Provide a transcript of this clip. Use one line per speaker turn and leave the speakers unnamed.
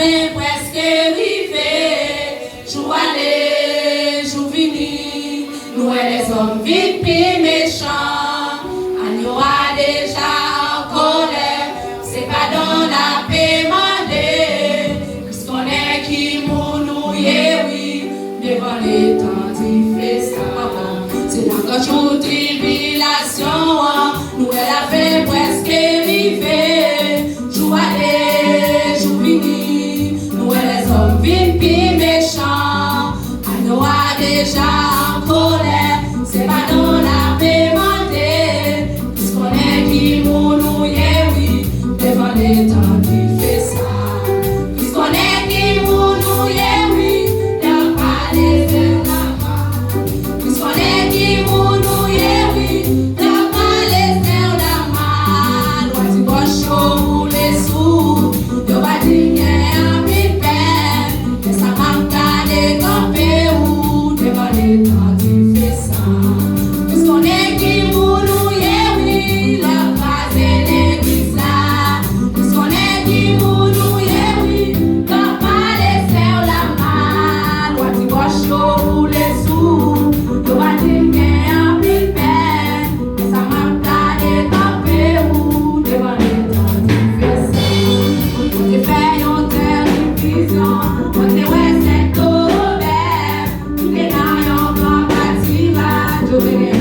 fin presque arrivée. Jour aller, jour venir, nous les hommes vite puis méchants. On aura déjà en colère, c'est pas dans la paix mandée. Puisqu'on est qui nous oui, devant les temps difficiles. C'est la grande tribulation, nous elle a fait presque arriver. Jour aller, jour venir, nous les hommes vite puis méchants. On aura déjà en colère, c'est pas dans la paix mandée. Puisqu'on est qui nous oui, devant les temps difficiles. Puisqu'on est qui nous oui, devant pas les vers la main. Puisqu'on est qui nous oui, devant pas les vers la main. Loin du gauche ou les sous, y'a pas dit qu'il y a un peu peine. Mais ça m'a gardé campé ou devant les temps difficiles. Puisqu'on est qui nous oui, la base et l'église là. Puisqu'on est qui nous oui, devant pas les vers la main. Loin du gauche ou les sous, y'a pas dit qu'il y a un peu peine. Mais ça m'a gardé campé ou devant les temps difficiles. On te fait une télévision, on te ouais c'est tout bête. Tout est dans un grand bâtiment, je vais